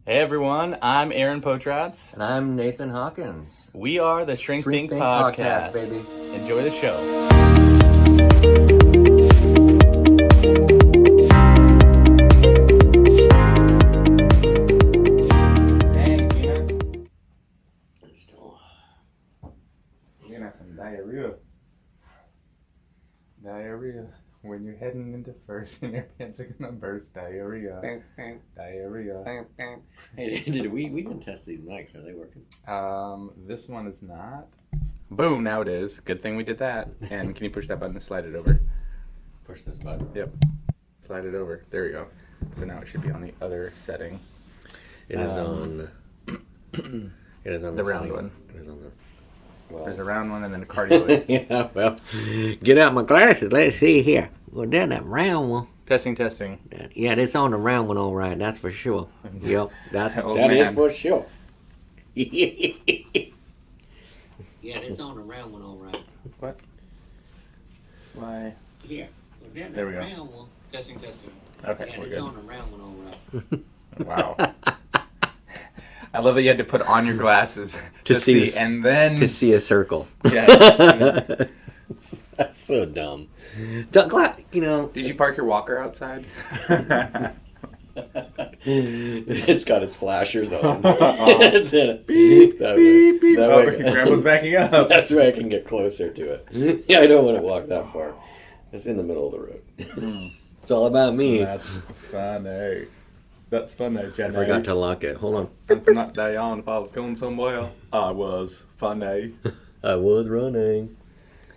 Hey everyone, I'm Aaron Potratz. And I'm Nathan Hawkins. We are the Shrink Think Podcast, baby. Enjoy the show. Dang, Tina. You're gonna have some diarrhea. Diarrhea. When you're heading into first and your pants are gonna burst, diarrhea. Diarrhea. Hey, we can test these mics. Are they working? This one is not. Boom, now it is. Good thing we did that. And can you push that button to slide it over? Push this button. Yep. Slide it over. There we go. So now it should be on the other setting. It is on. It is on the round one. It is on the. Well, there's a round one and then a cardioid. Yeah, well, get out my glasses. Let's see here. Well, then that round one. Testing. Yeah, it's on the round one, all right. That's for sure. Yep, that man. is for sure. Yeah, it's on the round one, all right. What? Why? Yeah. Well, then there we go. Round one. Testing. Okay, yeah, we're it's good. on the round one, all right. Wow. I love that you had to put on your glasses to see and then to see a circle. Yeah. That's so dumb. Did you park your walker outside? It's got its flashers on. It's in it. Beep, that beep, beep. That way, Grandpa's backing up. That's where I can get closer to it. Yeah, I don't want to walk that far. It's in the middle of the road. It's all about me. That's funny. That's funny, Jenny. I forgot to lock it. Hold on. And from that day on, if I was going somewhere, I was funny. I was running.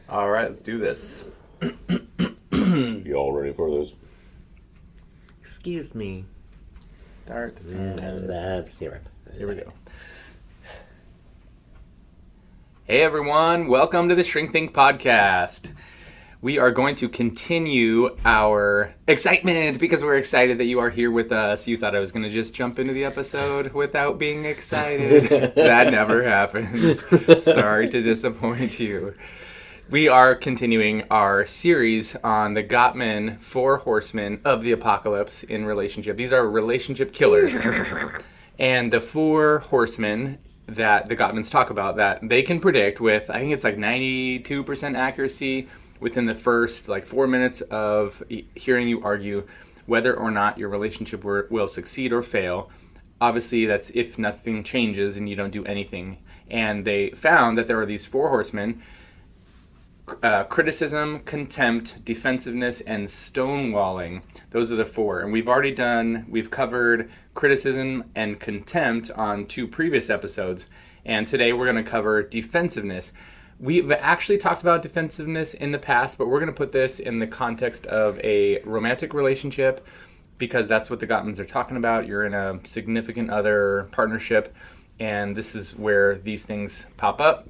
All right, let's do this. You all ready for this? Excuse me. Start. I love syrup. Here we go. Hey everyone, welcome to the Shrink Think Podcast. We are going to continue our excitement because we're excited that you are here with us. You thought I was going to just jump into the episode without being excited. That never happens. Sorry to disappoint you. We are continuing our series on the Gottman 4 Horsemen of the Apocalypse in relationship. These are relationship killers. And the 4 horsemen that the Gottmans talk about that they can predict with, I think it's like 92% accuracy within the first 4 minutes of hearing you argue whether or not your relationship will succeed or fail. Obviously, that's if nothing changes and you don't do anything. And they found that there are these 4 horsemen: criticism, contempt, defensiveness, and stonewalling. Those are the 4. And we've covered criticism and contempt on 2 previous episodes. And today we're going to cover defensiveness. We've actually talked about defensiveness in the past, but we're going to put this in the context of a romantic relationship because that's what the Gottmans are talking about. You're in a significant other partnership, and this is where these things pop up.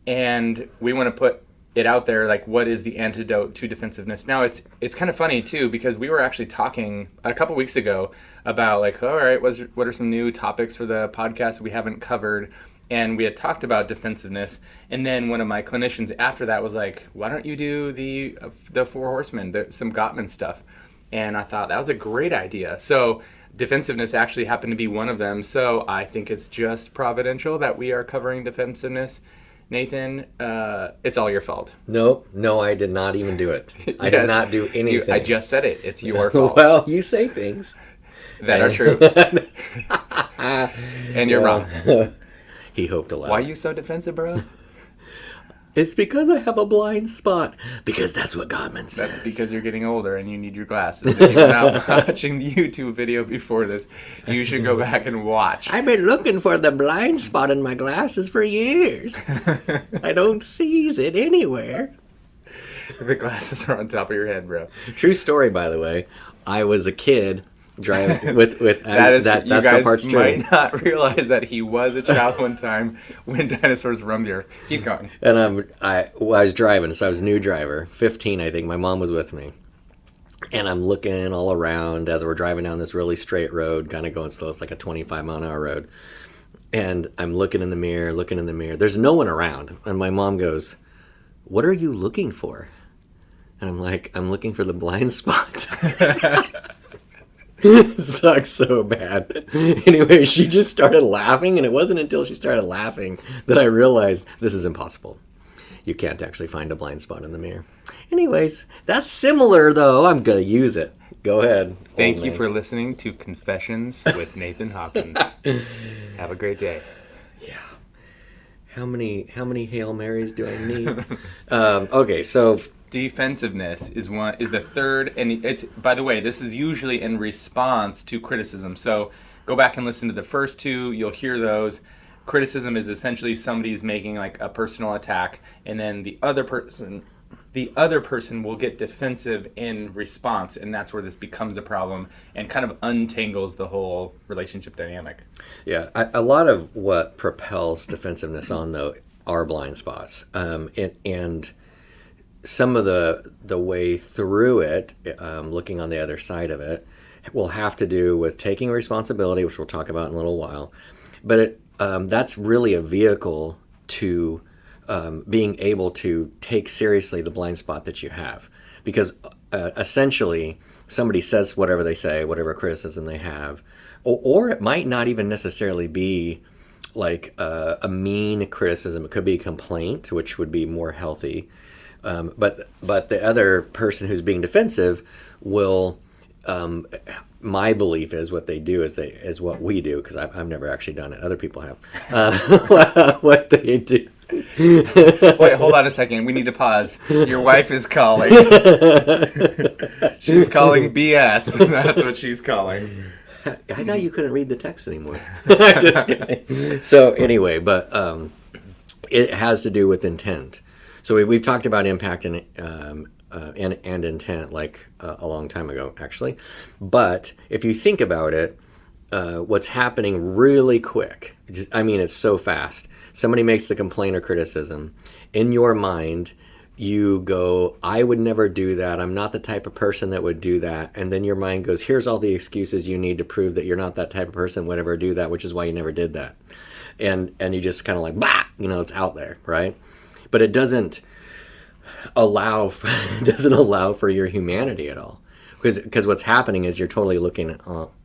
And we want to put it out there, what is the antidote to defensiveness? Now, it's kind of funny, too, because we were actually talking a couple weeks ago about, all right, what are some new topics for the podcast we haven't covered? And we had talked about defensiveness, and then one of my clinicians after that was like, why don't you do the 4 horsemen, some Gottman stuff? And I thought that was a great idea. So defensiveness actually happened to be one of them. So I think it's just providential that we are covering defensiveness. Nathan, it's all your fault. No, I did not even do it. I did not do anything. I just said it. It's your fault. Well, you say things that are true. And you're wrong. He hoped a lot. Why are you so defensive, bro? It's because I have a blind spot. Because that's what Gottman says. That's because you're getting older and you need your glasses. If you're not watching the YouTube video before this, you should go back and watch. I've been looking for the blind spot in my glasses for years. I don't seize it anywhere. The glasses are on top of your head, bro. True story, by the way. I was a kid driving with that's you guys might not realize that he was a child one time when dinosaurs roamed the earth. Keep going. And I was driving, so I was a new driver, 15, I think. My mom was with me, and I'm looking all around as we're driving down this really straight road, kind of going slow. It's like a 25-mile-an-hour road, and I'm looking in the mirror. There's no one around, and my mom goes, "What are you looking for?" And I'm like, "I'm looking for the blind spot." Sucks so bad. Anyway, she just started laughing, and it wasn't until she started laughing that I realized this is impossible. You can't actually find a blind spot in the mirror. Anyways, that's similar, though. I'm going to use it. Go ahead. Thank you for listening to Confessions with Nathan Hopkins. Have a great day. Yeah. How many Hail Marys do I need? Okay, so Defensiveness is the third, and it's, by the way, this is usually in response to criticism. So go back and listen to the first two. You'll hear those. Criticism is essentially somebody's making like a personal attack, and then the other person will get defensive in response, and that's where this becomes a problem and kind of untangles the whole relationship dynamic. Yeah, a lot of what propels defensiveness on, though, are blind spots, and some of the way through it, looking on the other side of it, will have to do with taking responsibility, which we'll talk about in a little while, but that's really a vehicle to being able to take seriously the blind spot that you have. Because essentially, somebody says whatever they say, whatever criticism they have, or it might not even necessarily be like a mean criticism. It could be a complaint, which would be more healthy. But the other person who's being defensive will... my belief is what they do is what we do, because I've never actually done it. Other people have. What they do. Wait, hold on a second. We need to pause. Your wife is calling. She's calling BS. That's what she's calling. I thought you couldn't read the text anymore. Just kidding. So anyway, but it has to do with intent. So we've talked about impact and intent like a long time ago, actually. But if you think about it, what's happening really quick, it's so fast. Somebody makes the complaint or criticism. In your mind, you go, I would never do that. I'm not the type of person that would do that. And then your mind goes, here's all the excuses you need to prove that you're not that type of person would ever do that, which is why you never did that. And you just kind of like, bah, it's out there, right? But it doesn't allow for your humanity at all, because what's happening is you're totally looking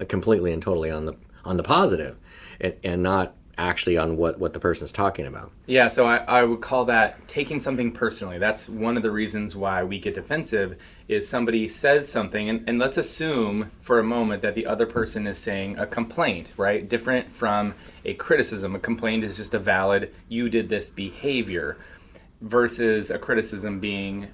completely and totally on the positive, and not actually on what the person's talking about. Yeah, so I would call that taking something personally. That's one of the reasons why we get defensive, is somebody says something, and let's assume for a moment that the other person is saying a complaint, right? Different from a criticism. A complaint is just a valid, you did this behavior, versus a criticism being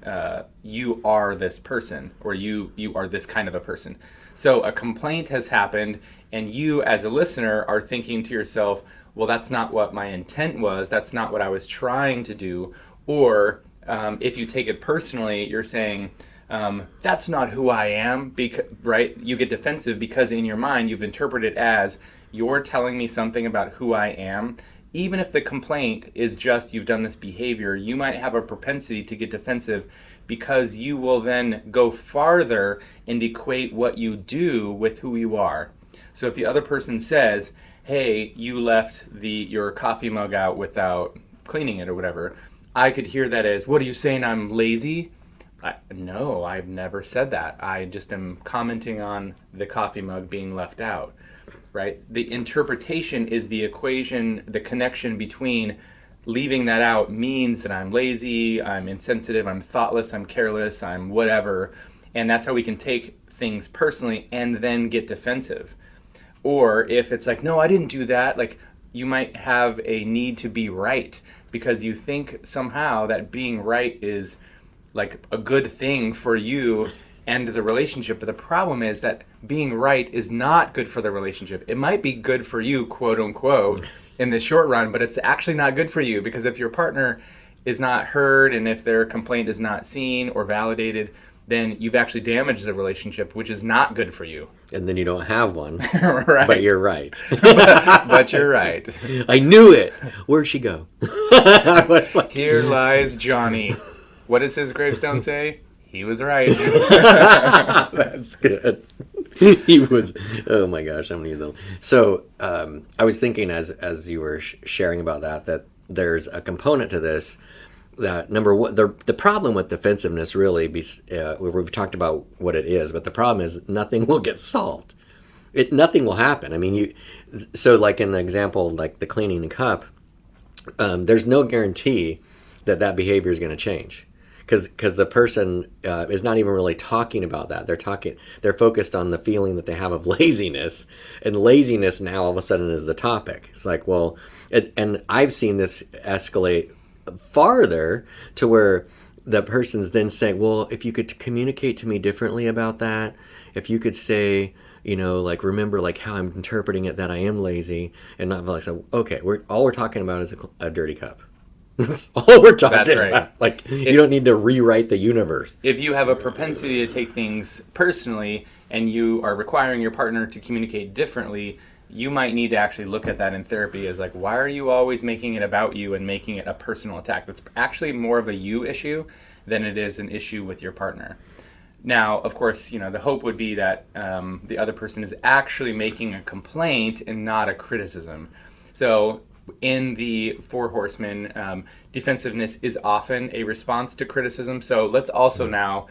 you are this person, or you are this kind of a person. So a complaint has happened, and you as a listener are thinking to yourself, well, that's not what my intent was, that's not what I was trying to do. Or if you take it personally, you're saying, that's not who I am, right? You get defensive because in your mind you've interpreted it as, you're telling me something about who I am. Even if the complaint is just you've done this behavior, you might have a propensity to get defensive, because you will then go farther and equate what you do with who you are. So if the other person says, hey, you left your coffee mug out without cleaning it or whatever, I could hear that as, what are you saying, I'm lazy? No, I've never said that. I just am commenting on the coffee mug being left out. Right? The interpretation is the equation, the connection between leaving that out means that I'm lazy, I'm insensitive, I'm thoughtless, I'm careless, I'm whatever. And that's how we can take things personally and then get defensive. Or if it's like, no, I didn't do that, like you might have a need to be right because you think somehow that being right is like a good thing for you and the relationship. But the problem is that being right is not good for the relationship. It might be good for you, quote unquote, in the short run, but it's actually not good for you, because if your partner is not heard and if their complaint is not seen or validated, then you've actually damaged the relationship, which is not good for you. And then you don't have one. Right. But you're right. but you're right. I knew it. Where'd she go? Here lies Johnny. What does his gravestone say? He was right. That's good. He was. Oh my gosh, how many of them? So I was thinking as you were sharing about that there's a component to this. That number one, the problem with defensiveness really we've talked about what it is, but the problem is nothing will get solved. Nothing will happen. I mean, so like in the example, like the cleaning the cup, there's no guarantee that behavior is going to change, because the person is not even really talking about that. They're focused on the feeling that they have of laziness, and laziness now all of a sudden is the topic. It's like, well, and I've seen this escalate farther to where the person's then saying, well, if you could communicate to me differently about that, if you could say, like, remember, like, how I'm interpreting it, that I am lazy, and not like, so, okay, all we're talking about is a dirty cup. That's all we're talking about. Like, you don't need to rewrite the universe. If you have a propensity to take things personally and you are requiring your partner to communicate differently, you might need to actually look at that in therapy as like, why are you always making it about you and making it a personal attack? That's actually more of a you issue than it is an issue with your partner. Now, of course, the hope would be that the other person is actually making a complaint and not a criticism. So in the Four Horsemen, defensiveness is often a response to criticism. So let's also now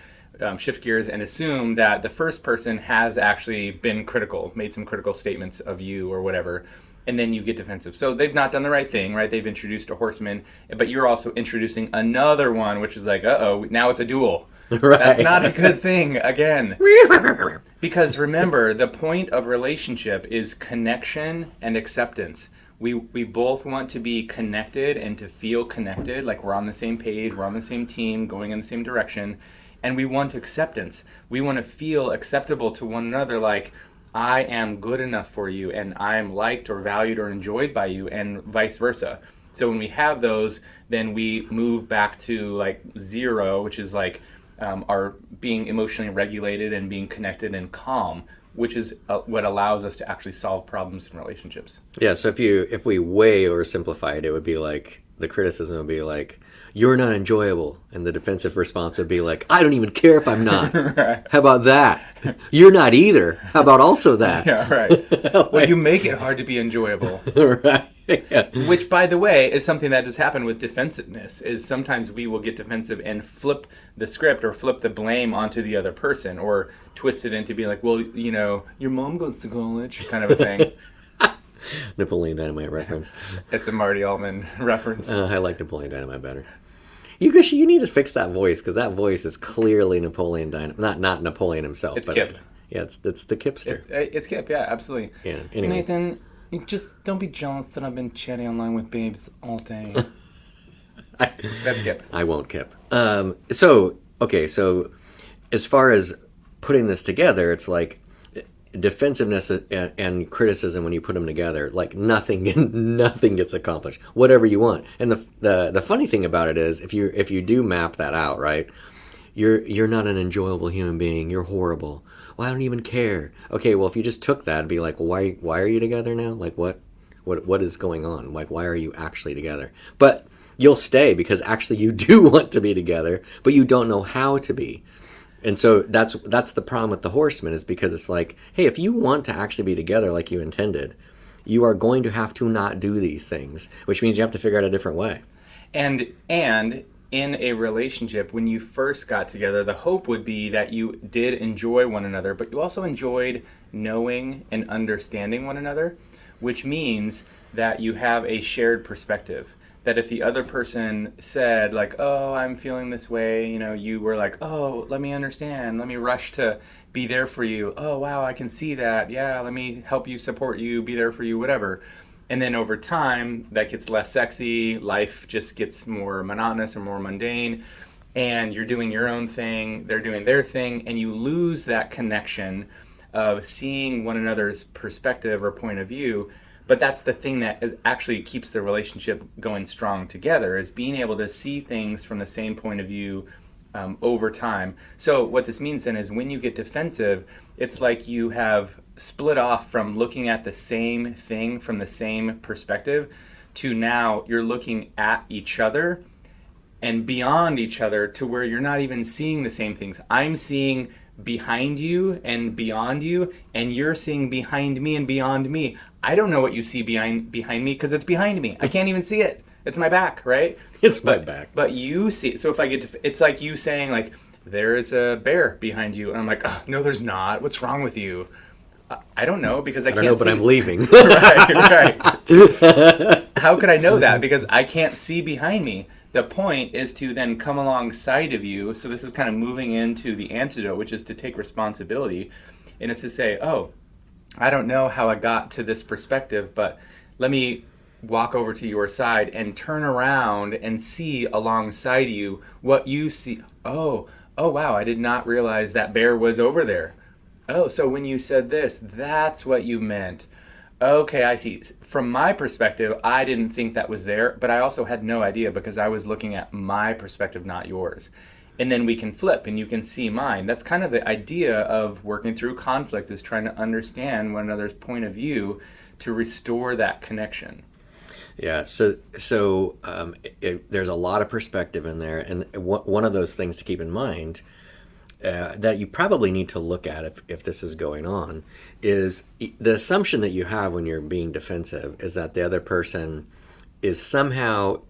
shift gears and assume that the first person has actually been critical, made some critical statements of you or whatever, and then you get defensive. So they've not done the right thing, right? They've introduced a horseman, but you're also introducing another one, which is like, uh-oh, now it's a duel. Right. That's not a good thing, again. Because remember, the point of relationship is connection and acceptance. We both want to be connected and to feel connected, like we're on the same page, we're on the same team, going in the same direction. And we want acceptance. We want to feel acceptable to one another, like, I am good enough for you, and I am liked or valued or enjoyed by you, and vice versa. So when we have those, then we move back to like 0, which is like our being emotionally regulated and being connected and calm, which is what allows us to actually solve problems in relationships. Yeah, so if we way oversimplify it, it would be like, the criticism would be like, you're not enjoyable. And the defensive response would be like, I don't even care if I'm not. Right. How about that? You're not either. How about also that? Yeah, right. Well, you make it hard to be enjoyable. Right. Yeah. Which, by the way, is something that does happen with defensiveness, is sometimes we will get defensive and flip the script or flip the blame onto the other person, or twist it into being like, well, your mom goes to college, kind of a thing. Napoleon Dynamite reference. It's a Marty Altman reference. I like Napoleon Dynamite better. You need to fix that voice, because that voice is clearly Napoleon Dynamite. Not Napoleon himself. It's Kip. It's the Kipster. It's Kip, yeah, absolutely. Yeah. Anyway. Nathan, just don't be jealous that I've been chatting online with babes all day. That's Kip. I won't, Kip. So as far as putting this together, it's like defensiveness and criticism, when you put them together, like nothing gets accomplished, whatever you want. And the funny thing about it is, if you do map that out, right, you're not an enjoyable human being, you're horrible. Well, I don't even care. Okay, well, if you just took that and be like, well, why are you together now? Like, what is going on? Like, why are you actually together? But you'll stay because actually you do want to be together, but you don't know how to be. And so that's the problem with the Horsemen, is because it's like, hey, if you want to actually be together like you intended, you are going to have to not do these things, which means you have to figure out a different way. And in a relationship, when you first got together, the hope would be that you did enjoy one another, but you also enjoyed knowing and understanding one another, which means that you have a shared perspective. That if the other person said, like, oh, I'm feeling this way, you were like, oh, let me understand. Let me rush to be there for you. Oh, wow, I can see that. Yeah, let me help you, support you, be there for you, whatever. And then over time, that gets less sexy. Life just gets more monotonous or more mundane. And you're doing your own thing. They're doing their thing. And you lose that connection of seeing one another's perspective or point of view. But that's the thing that actually keeps the relationship going strong together, is being able to see things from the same point of view over time. So what this means then is, when you get defensive, it's like you have split off from looking at the same thing from the same perspective to now you're looking at each other and beyond each other, to where you're not even seeing the same things. I'm seeing behind you and beyond you, and you're seeing behind me and beyond me. I don't know what you see behind me because it's behind me. I can't even see it. It's my back, right? It's my back. But you see. So if I get to, it's like you saying, like, there is a bear behind you, and I'm like, oh, no, there's not. What's wrong with you? I don't know because I don't can't know, but see. I'm leaving. Right. How could I know that? Because I can't see behind me. The point is to then come alongside of you. So this is kind of moving into the antidote, which is to take responsibility. And it's to say, oh, I don't know how I got to this perspective, but let me walk over to your side and turn around and see alongside you what you see. Oh, wow, I did not realize that bear was over there. Oh, so when you said this, that's what you meant. Okay, I see. From my perspective, I didn't think that was there, but I also had no idea because I was looking at my perspective, not yours. And then we can flip and you can see mine. That's kind of the idea of working through conflict, is trying to understand one another's point of view to restore that connection. Yeah, there's a lot of perspective in there, and one of those things to keep in mind that you probably need to look at if this is going on is the assumption that you have when you're being defensive is that the other person is somehow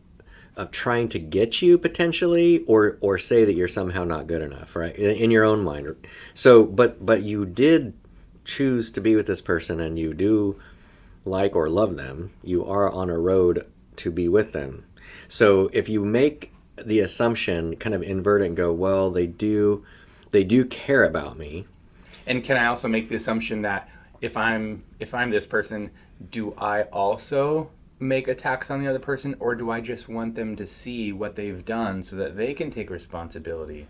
trying to get you potentially, or say that you're somehow not good enough, right? In your own mind. So, but you did choose to be with this person, and you do like or love them. You are on a road to be with them. So if you make the assumption, kind of invert it and go, well, they do care about me. And can I also make the assumption that if I'm this person, do I also make attacks on the other person, or do I just want them to see what they've done so that they can take responsibility?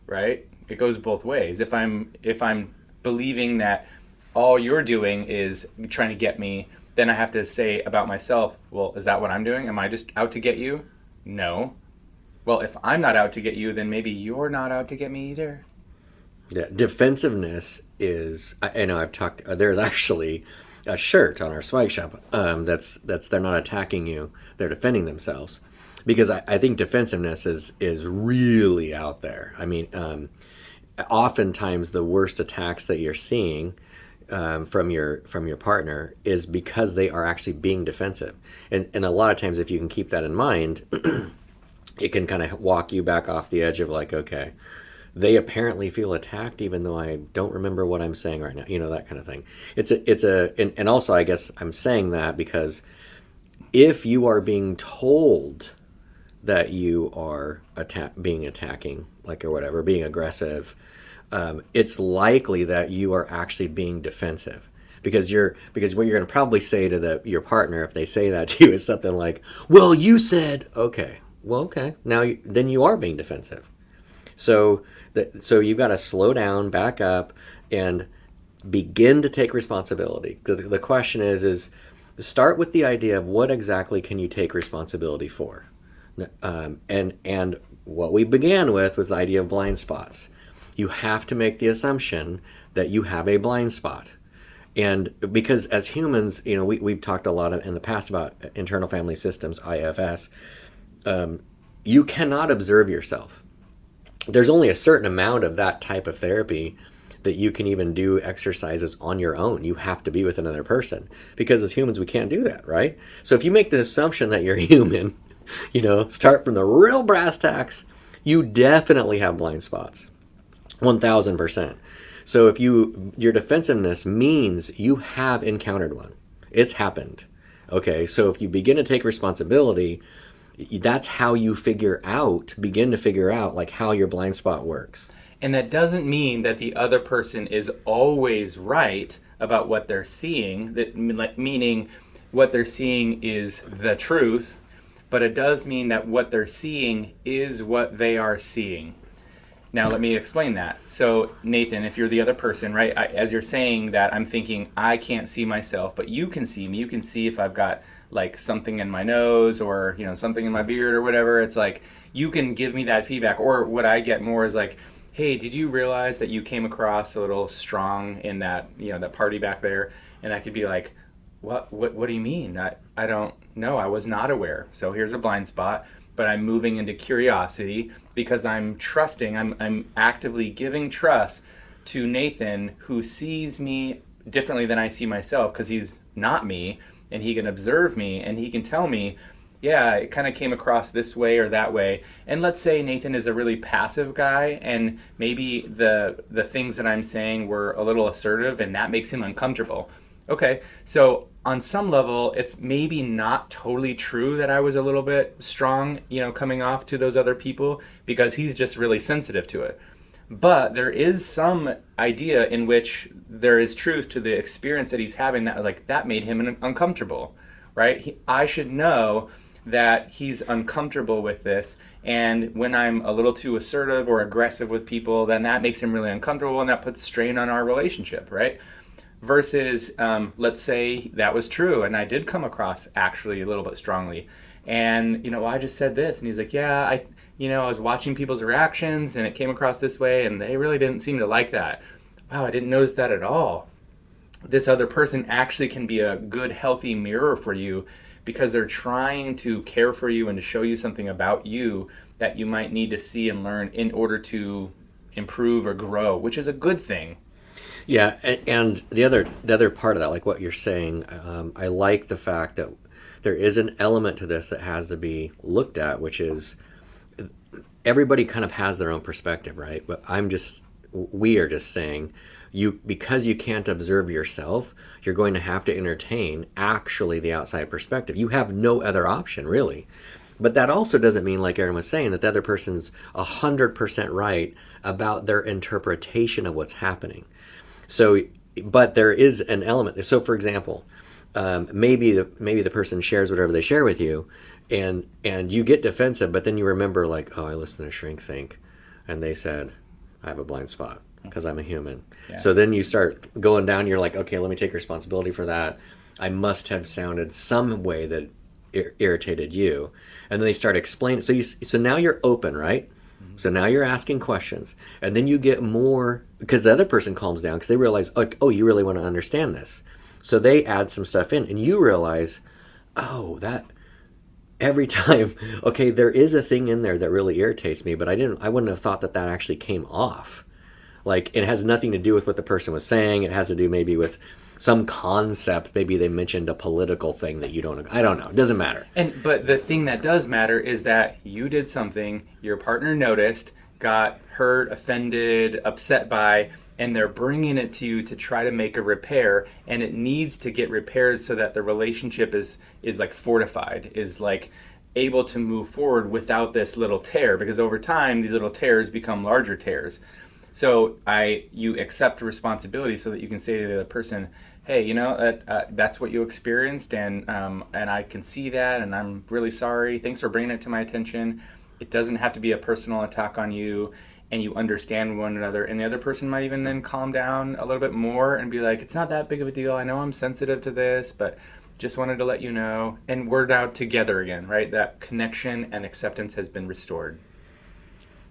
Right? It goes both ways. If I'm believing that all you're doing is trying to get me, then I have to say about myself, well, is that what I'm doing? Am I just out to get you? No. Well, if I'm not out to get you, then maybe you're not out to get me either. Yeah, defensiveness is, I know I've talked, there's actually a shirt on our swag shop that's they're not attacking you, they're defending themselves. Because I think defensiveness is really out there. I mean, oftentimes the worst attacks that you're seeing from your partner is because they are actually being defensive. And a lot of times, if you can keep that in mind, it can kind of walk you back off the edge of like, okay, they apparently feel attacked even though I don't remember what I'm saying right now. You know, that kind of thing. And also I guess I'm saying that because if you are being told that you are attacking, like, or whatever, being aggressive, it's likely that you are actually being defensive. Because what you're going to probably say to your partner if they say that to you is something like, well, you said, okay. Well, okay. Now, then you are being defensive. So you've got to slow down, back up, and begin to take responsibility. The question is start with the idea of what exactly can you take responsibility for. And what we began with was the idea of blind spots. You have to make the assumption that you have a blind spot. And because as humans, you know, we've talked a lot in the past about internal family systems, IFS. You cannot observe yourself. There's only a certain amount of that type of therapy that you can even do exercises on your own. You have to be with another person because as humans, we can't do that, right? So if you make the assumption that you're human, you know, start from the real brass tacks, you definitely have blind spots, 1000%. So if your defensiveness means you have encountered one, it's happened. Okay, so if you begin to take responsibility, that's how you begin to figure out like how your blind spot works. And that doesn't mean that the other person is always right about what they're seeing, meaning what they're seeing is the truth, but it does mean that what they're seeing is what they are seeing. Now, let me explain that. So, Nathan, if you're the other person, right, as you're saying that, I'm thinking, I can't see myself, but you can see me. You can see if I've got, like, something in my nose or, you know, something in my beard or whatever. It's like, you can give me that feedback. Or what I get more is like, hey, did you realize that you came across a little strong in that, you know, that party back there? And I could be like, what do you mean? I don't know. I was not aware. So here's a blind spot. But I'm moving into curiosity because I'm trusting, I'm actively giving trust to Nathan, who sees me differently than I see myself because he's not me, and he can observe me and he can tell me, yeah, it kind of came across this way or that way. And let's say Nathan is a really passive guy, and maybe the things that I'm saying were a little assertive, and that makes him uncomfortable. Okay, so on some level, it's maybe not totally true that I was a little bit strong, coming off to those other people, because he's just really sensitive to it. But there is some idea in which there is truth to the experience that he's having, that like that made him uncomfortable, right? I should know that he's uncomfortable with this, and when I'm a little too assertive or aggressive with people, then that makes him really uncomfortable, and that puts strain on our relationship, right? Versus, let's say that was true, and I did come across actually a little bit strongly, and I just said this, and he's like, yeah, I was watching people's reactions, and it came across this way, and they really didn't seem to like that. Wow, I didn't notice that at all. This other person actually can be a good, healthy mirror for you, because they're trying to care for you and to show you something about you that you might need to see and learn in order to improve or grow, which is a good thing. Yeah, and the other part of that, like what you're saying, I like the fact that there is an element to this that has to be looked at, which is everybody kind of has their own perspective, right? But we are just saying, because you can't observe yourself, you're going to have to entertain actually the outside perspective. You have no other option, really. But that also doesn't mean, like Aaron was saying, that the other person's 100% right about their interpretation of what's happening. So, but there is an element. So, for example, maybe the person shares whatever they share with you, and you get defensive, but then you remember, like, oh, I listened to Shrink Think, and they said, I have a blind spot because I'm a human. Yeah. So then you start going down. You're like, okay, let me take responsibility for that. I must have sounded some way that irritated you, and then they start explaining. So now you're open, right? Mm-hmm. So now you're asking questions, and then you get more, because the other person calms down because they realize, oh, you really want to understand this. So they add some stuff in, and you realize, oh, that every time, okay, there is a thing in there that really irritates me, but I wouldn't have thought that actually came off. Like, it has nothing to do with what the person was saying. It has to do maybe with some concept. Maybe they mentioned a political thing that you don't, I don't know. It doesn't matter. But the thing that does matter is that you did something your partner noticed, got hurt, offended, upset by, and they're bringing it to you to try to make a repair, and it needs to get repaired so that the relationship is like fortified, is like able to move forward without this little tear, because over time these little tears become larger tears. So you accept responsibility so that you can say to the other person, hey, that's what you experienced, and I can see that, and I'm really sorry. Thanks for bringing it to my attention. It doesn't have to be a personal attack on you, and you understand one another. And the other person might even then calm down a little bit more and be like, it's not that big of a deal. I know I'm sensitive to this, but just wanted to let you know. And we're now together again, right? That connection and acceptance has been restored.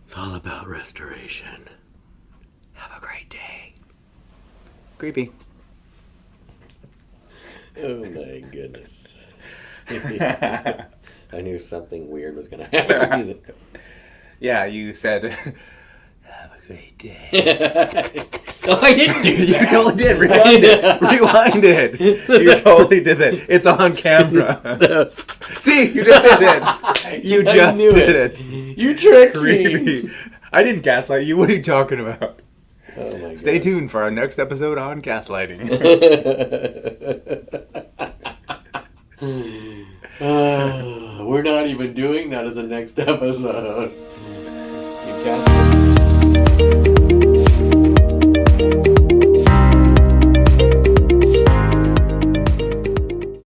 It's all about restoration. Have a great day. Creepy. Oh my goodness. I knew something weird was going to happen. Yeah, you said, have a great day. No, I didn't do that. You totally did. Rewind it. Rewind it. You totally did that. It's on camera. See, you just did it. You just did it. You tricked me. I didn't gaslight you. What are you talking about? Oh my Stay tuned for our next episode on gaslighting. We're not even doing that as a next episode. You gaslight.